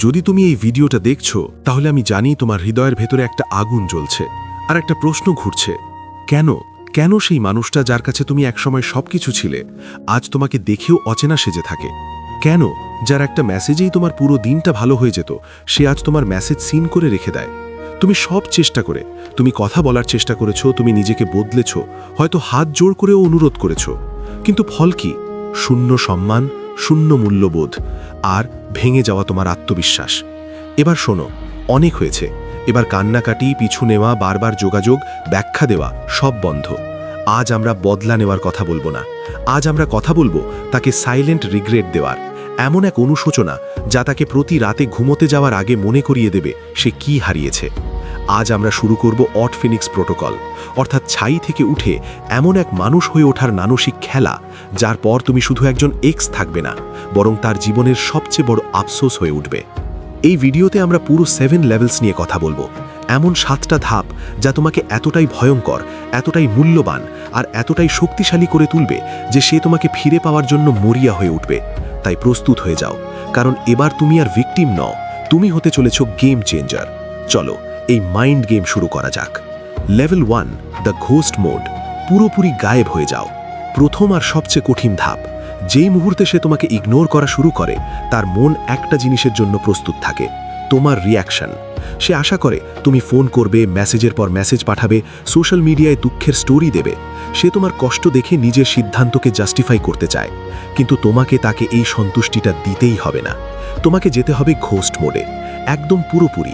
যদি তুমি এই ভিডিওটা দেখছো তাহলে আমি জানি তোমার হৃদয়ের ভেতরে একটা আগুন জ্বলছে আর একটা প্রশ্ন ঘুরছে, কেন কেন সেই মানুষটা যার কাছে তুমি একসময় সবকিছু ছিলে আজ তোমাকে দেখেও অচেনা সেজে থাকে? কেন যার একটা মেসেজেই তোমার পুরো দিনটা ভালো হয়ে যেত সে আজ তোমার মেসেজ সিন করে রেখে দেয়? তুমি সব চেষ্টা করে, তুমি কথা বলার চেষ্টা করেছো, তুমি নিজেকে বদলেছ, হয়তো হাত জোড় করেও অনুরোধ করেছো, কিন্তু ফল কি? শূন্য সম্মান, শূন্য মূল্যবোধ আর ভেঙে যাওয়া তোমার আত্মবিশ্বাস। এবার শোনো, অনেক হয়েছে। এবার কান্নাকাটি, পিছু নেওয়া, বারবার যোগাযোগ, ব্যাখ্যা দেওয়া সব বন্ধ। আজ আমরা বদলা নেওয়ার কথা বলবো না। আজ আমরা কথা বলবো তাকে সাইলেন্ট রিগ্রেট দেওয়ার, এমন এক অনুশোচনা যা তাকে প্রতি রাতে ঘুমোতে যাওয়ার আগে মনে করিয়ে দেবে সে কি হারিয়েছে। আজ আমরা শুরু করব অড ফিনিক্স প্রোটোকল, অর্থাৎ ছাই থেকে উঠে এমন এক মানুষ হয়ে ওঠার মানসিক খেলা যার পর তুমি শুধু একজন এক্স থাকবে না, বরং তার জীবনের সবচেয়ে বড় আফসোস হয়ে উঠবে। এই ভিডিওতে আমরা পুরো 7 লেভেলস নিয়ে কথা বলবো, এমন 7টা ধাপ যা তোমাকে এতটাই ভয়ঙ্কর, এতটাই মূল্যবান আর এতটাই শক্তিশালী করে তুলবে যে সে তোমাকে ফিরে পাওয়ার জন্য মরিয়া হয়ে উঠবে। তাই প্রস্তুত হয়ে যাও, কারণ এবার তুমি আর ভিকটিম নও, তুমি হতে চলেছ গেম চেঞ্জার। চলো এই মাইন্ড গেম শুরু করা যাক। Level 1, the ghost mode. পুরোপুরি গায়েব হয়ে যাও। প্রথম আর সবচেয়ে কঠিন ধাপ। যেই মুহূর্তে সে তোমাকে ইগনোর করা শুরু করে তার মন একটা জিনিসের জন্য প্রস্তুত থাকে, তোমার রিয়াকশন। সে আশা করে তুমি ফোন করবে, মেসেজের পর মেসেজ পাঠাবে, সোশ্যাল মিডিয়ায় দুঃখের স্টোরি দেবে। সে তোমার কষ্ট দেখে নিজের সিদ্ধান্তকে জাস্টিফাই করতে চায়, কিন্তু তোমাকে তাকে এই সন্তুষ্টিটা দিতেই হবে না। তোমাকে যেতে হবে ঘোস্ট মোডে, একদম পুরোপুরি।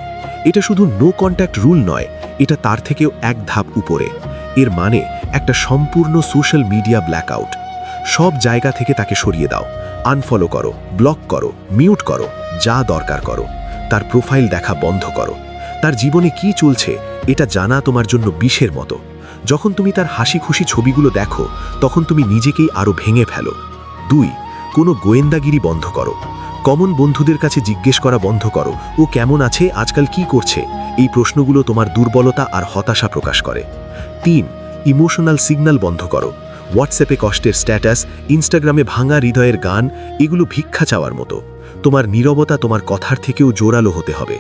এটা শুধু নো কন্ট্যাক্ট রুল নয়, এটা তার থেকেও এক ধাপ উপরে। এর মানে একটা সম্পূর্ণ সোশ্যাল মিডিয়া ব্ল্যাকআউট। সব জায়গা থেকে তাকে সরিয়ে দাও, আনফলো করো, ব্লক করো, মিউট করো, যা দরকার করো। তার প্রোফাইল দেখা বন্ধ করো। তার জীবনে কি চলছে এটা জানা তোমার জন্য বিষের মতো। যখন তুমি তার হাসি খুশি ছবিগুলো দেখো তখন তুমি নিজেকেই আরও ভেঙে ফেলো। 2, কোনো গোয়েন্দাগিরি বন্ধ করো। কমন বন্ধুদের কাছে জিজ্ঞেস করা বন্ধ করো, ও কেমন আছে, আজকাল কি করছে। এই প্রশ্নগুলো তোমার দুর্বলতা আর হতাশা প্রকাশ করে। 3, ইমোশনাল সিগন্যাল বন্ধ করো। হোয়াটসঅ্যাপে কষ্টের স্ট্যাটাস, ইনস্টাগ্রামে ভাঙা হৃদয়ের গান, এগুলো ভিক্ষা চাওয়ার মতো। তোমার নীরবতা তোমার কথার থেকেও জোরালো হতে হবে।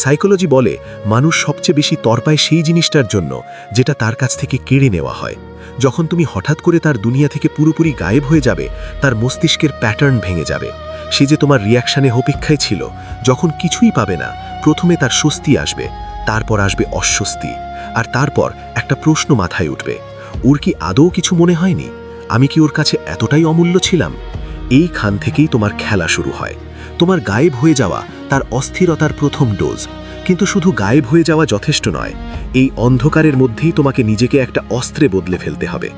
সাইকোলজি বলে মানুষ সবচেয়ে বেশি তরপায় সেই জিনিসটার জন্য যেটা তার কাছ থেকে কেড়ে নেওয়া হয়। যখন তুমি হঠাৎ করে তার দুনিয়া থেকে পুরোপুরি গায়েব হয়ে যাবে, তার মস্তিষ্কের প্যাটার্ন ভেঙে যাবে। সে যে তোমার রিয়াকশানে অপেক্ষায় ছিল, যখন কিছুই পাবে না প্রথমে তার স্বস্তি আসবে, তারপর আসবে অস্বস্তি, আর তারপর একটা প্রশ্ন মাথায় উঠবে, ওর কি আদৌ কিছু মনে হয়নি? আমি কি ওর কাছে এতটাই অমূল্য ছিলাম? এইখান থেকেই তোমার খেলা শুরু হয়। তোমার গায়েব হয়ে যাওয়া তার অস্থিরতার প্রথম ডোজ। কিন্তু শুধু গায়েব হয়ে যাওয়া যথেষ্ট নয়, এই অন্ধকারের মধ্যেই তোমাকে নিজেকে একটা অস্ত্রে বদলে ফেলতে হবে।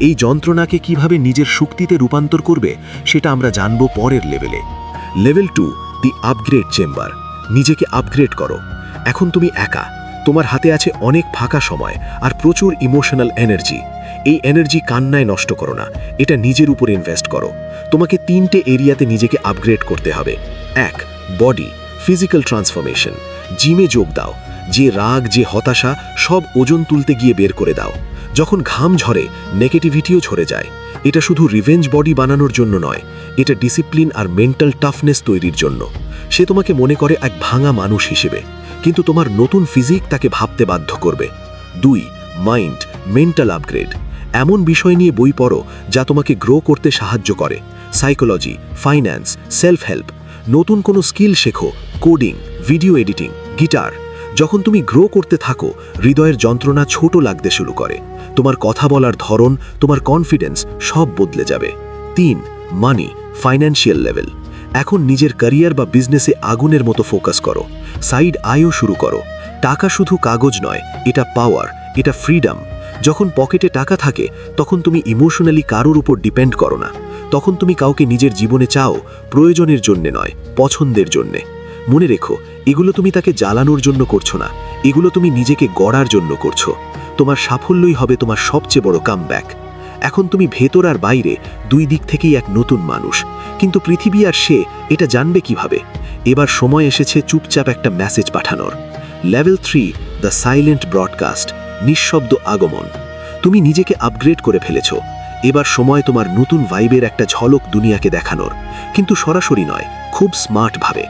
এই যন্ত্রণাকে কিভাবে নিজের শক্তিতে রূপান্তর করবে সেটা আমরা জানব পরের লেভেলে। লেভেল 2, দি আপগ্রেড চেম্বার। নিজেকে আপগ্রেড করো। এখন তুমি একা, তোমার হাতে আছে অনেক ফাঁকা সময় আর প্রচুর ইমোশনাল এনার্জি। এই এনার্জি কান্নায় নষ্ট করো না, এটা নিজের উপর ইনভেস্ট করো। তোমাকে 3টে এরিয়াতে নিজেকে আপগ্রেড করতে হবে। 1, বডি, ফিজিক্যাল ট্রান্সফরমেশন। জিমে যোগ দাও। যে রাগ, যে হতাশা সব ওজন তুলতে গিয়ে বের করে দাও। যখন ঘাম ঝরে নেগেটিভিটিও ঝরে যায়। এটা শুধু রিভেঞ্জ বডি বানানোর জন্য নয়, এটা ডিসিপ্লিন আর মেন্টাল টাফনেস তৈরির জন্য। সে তোমাকে মনে করে এক ভাঙা মানুষ হিসেবে, কিন্তু তোমার নতুন ফিজিক তাকে ভাবতে বাধ্য করবে। 2, মাইন্ড, মেন্টাল আপগ্রেড। এমন বিষয় নিয়ে বই পড়ো যা তোমাকে গ্রো করতে সাহায্য করে। Psychology, finance, self help. নতুন কোনো স্কিল শেখো, কোডিং, ভিডিও এডিটিং, গিটার। যখন তুমি গ্রো করতে থাকো হৃদয়ের যন্ত্রণা ছোট লাগতে শুরু করে। তোমার কথা বলার ধরন, তোমার কনফিডেন্স সব বদলে যাবে। 3, মানি, ফাইন্যান্সিয়াল লেভেল। এখন নিজের ক্যারিয়ার বা বিজনেসে আগুনের মতো ফোকাস করো। সাইড আয়ও শুরু করো। টাকা শুধু কাগজ নয়, এটা পাওয়ার, এটা ফ্রিডম। যখন পকেটে টাকা থাকে তখন তুমি ইমোশনালি কারোর উপর ডিপেন্ড করো না। তখন তুমি কাউকে নিজের জীবনে চাও প্রয়োজনের জন্যে নয়, পছন্দের জন্যে। মনে রেখো, এগুলো তুমি তাকে জ্বালানোর জন্য করছো না, এগুলো তুমি নিজেকে গড়ার জন্য করছো। তোমার সাফল্যই হবে তোমার সবচেয়ে বড় কামব্যাক। এখন তুমি ভেতর আর বাইরে 2 দিক থেকেই এক নতুন মানুষ। কিন্তু পৃথিবী আর সে এটা জানবে কিভাবে? এবার সময় এসেছে চুপচাপ একটা মেসেজ পাঠানোর। লেভেল 3, দ্য সাইলেন্ট ব্রডকাস্ট, নিঃশব্দ আগমন। তুমি নিজেকে আপগ্রেড করে ফেলেছ। এবার সময় তোমার নতুন ভাইবের একটা ঝলক দুনিয়াকে দেখানোর, কিন্তু সরাসরি নয়, খুব স্মার্ট ভাবে।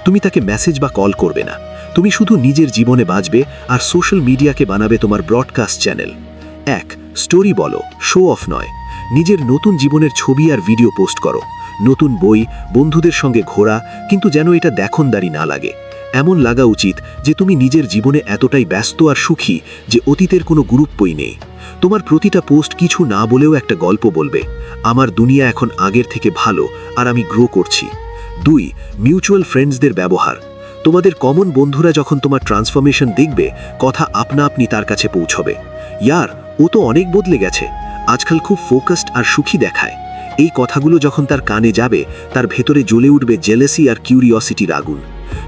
তুমি তাকে মেসেজ বা কল করবে না। তুমি শুধু নিজের জীবনে বাঁচবে আর সোশ্যাল মিডিয়াকে বানাবে তোমার ব্রডকাস্ট চ্যানেল। 1. স্টোরি বলো, শো অফ নয়। নিজের নতুন জীবনের ছবি আর ভিডিও পোস্ট করো। নতুন বই, বন্ধুদের সঙ্গে ঘোরা, কিন্তু যেন এটা দেখনদারি না লাগে। এমন লাগা উচিত যে তুমি নিজের জীবনে এতটাই ব্যস্ত আর সুখী যে অতীতের কোনো গুরুত্বই নেই। তোমার প্রতিটা পোস্ট কিছু না বলেও একটা গল্প বলবে, আমার দুনিয়া এখন আগের থেকে ভালো আর আমি গ্রো করছি। 2. মিউচুয়াল ফ্রেন্ডসদের ব্যবহার। তোমাদের কমন বন্ধুরা যখন তোমার ট্রান্সফরমেশন দেখবে, কথা আপনা আপনি তার কাছে পৌঁছবে। ইয়ার, ও তো অনেক বদলে গেছে, আজকাল খুব ফোকাসড আর সুখী দেখায়। এই কথাগুলো যখন তার কানে যাবে, তার ভেতরে জ্বলে উঠবে জেলেসি আর কিউরিওসিটির আগুন।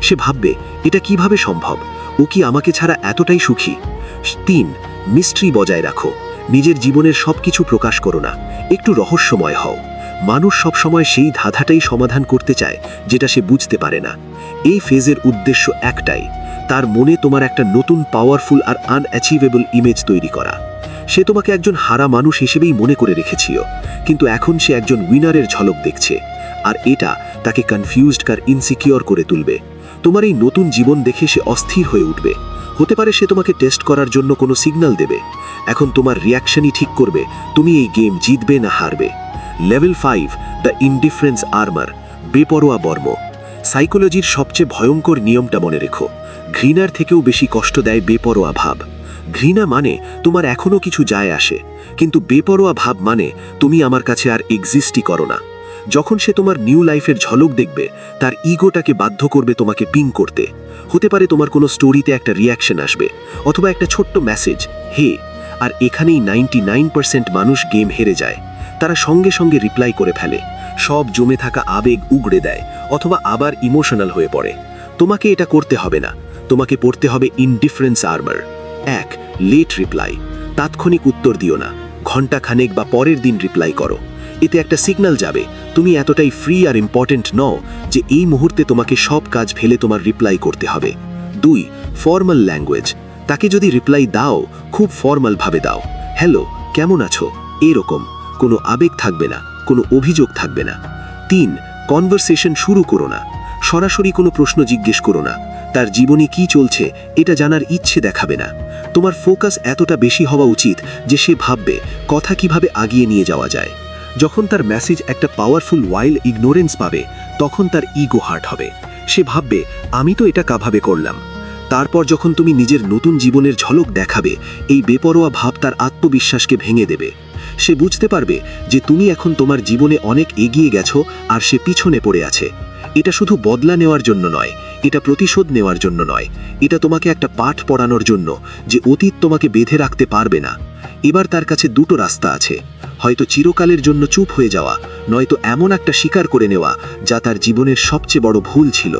সে ভাববে, এটা কিভাবে সম্ভব, ও কি আমাকে ছাড়া এতটাই সুখী। 3. মিস্ট্রি বজায় রাখো। নিজের জীবনের সবকিছু প্রকাশ করো না, একটু রহস্যময় হও। মানুষ সবসময় সেই ধাঁধাটাই সমাধান করতে চায় যেটা সে বুঝতে পারে না। এই ফেজের উদ্দেশ্য একটাই, তার মনে তোমার একটা নতুন পাওয়ারফুল আর আনঅ্যাচিভেবল ইমেজ তৈরি করা। সে তোমাকে একজন হারা মানুষ হিসেবেই মনে করে রেখেছিল, কিন্তু এখন সে একজন উইনারের ঝলক দেখছে, আর এটা তাকে কনফিউজড আর ইনসিকিউর করে তুলবে। তোমার এই নতুন জীবন দেখে সে অস্থির হয়ে উঠবে। হতে পারে সে তোমাকে টেস্ট করার জন্য কোনো সিগন্যাল দেবে। এখন তোমার রিয়াকশনই ঠিক করবে তুমি এই গেম জিতবে না হারবে। লেভেল 5, দ্য ইনডিফারেন্স আর্মার, বেপরোয়া বর্ম। সাইকোলজির সবচেয়ে ভয়ঙ্কর নিয়মটা মনে রেখো, ঘৃণার থেকেও বেশি কষ্ট দেয় বেপরোয়া ভাব। ঘৃণা মানে তোমার এখনো কিছু যায় আসে, কিন্তু বেপরোয়া ভাব মানে তুমি আমার কাছে আর এক্সিস্টই করো না। যখন সে তোমার নিউ লাইফের ঝলক দেখবে, তার ইগোটাকে বাধ্য করবে তোমাকে পিং করতে। হতে পারে তোমার কোনো স্টোরিতে একটা রিয়াকশন আসবে, অথবা একটা ছোট্ট মেসেজ, হে। আর এখানেই 99% মানুষ গেম হেরে যায়। তারা সঙ্গে সঙ্গে রিপ্লাই করে ফেলে, সব জমে থাকা আবেগ উগড়ে দেয়, অথবা আবার ইমোশনাল হয়ে পড়ে। তোমাকে এটা করতে হবে না, তোমাকে পড়তে হবে ইনডিফারেন্স আর্মার। 1. Late reply. তাৎক্ষণিক উত্তর দিও না, ঘণ্টাখানেক বা পরের দিন রিপ্লাই করো। এতে একটা সিগন্যাল যাবে তুমি এতটাই ফ্রি আর ইম্পর্টেন্ট নও যে এই মুহূর্তে তোমাকে সব কাজ ফেলে তোমার রিপ্লাই করতে হবে। 2. Formal language. তাকে যদি রিপ্লাই দাও, খুব ফর্মালভাবে দাও, হ্যালো, কেমন আছো, এরকম। কোনো আবেগ থাকবে না, কোনো অভিযোগ থাকবে না। 3. কনভারসেশন শুরু করো না, সরাসরি কোনো প্রশ্ন জিজ্ঞেস করো না। তার জীবনে কি চলছে এটা জানার ইচ্ছে দেখাবে না। তোমার ফোকাস এতটা বেশি হওয়া উচিত যে সে ভাববে কথা কিভাবে আগিয়ে নিয়ে যাওয়া যায়। যখন তার মেসেজ একটা পাওয়ারফুল ওয়াইল্ড ইগনোরেন্স পাবে, তখন তার ইগো হার্ট হবে। সে ভাববে, আমি তো এটা কাভাবে করলাম। তারপর যখন তুমি নিজের নতুন জীবনের ঝলক দেখাবে, এই বেপরোয়া ভাব তার আত্মবিশ্বাসকে ভেঙে দেবে। সে বুঝতে পারবে যে তুমি এখন তোমার জীবনে অনেক এগিয়ে গেছো আর সে পিছনে পড়ে আছে। এটা শুধু বদলা নেওয়ার জন্য নয়, এটা প্রতিশোধ নেওয়ার জন্য নয়, এটা তোমাকে একটা পাঠ পড়ানোর জন্য যে অতীত তোমাকে বেঁধে রাখতে পারবে না। এবার তার কাছে দুটো রাস্তা আছে, হয়তো চিরকালের জন্য চুপ হয়ে যাওয়া, নয়তো এমন একটা স্বীকার করে নেওয়া যা তার জীবনের সবচেয়ে বড় ভুল ছিল।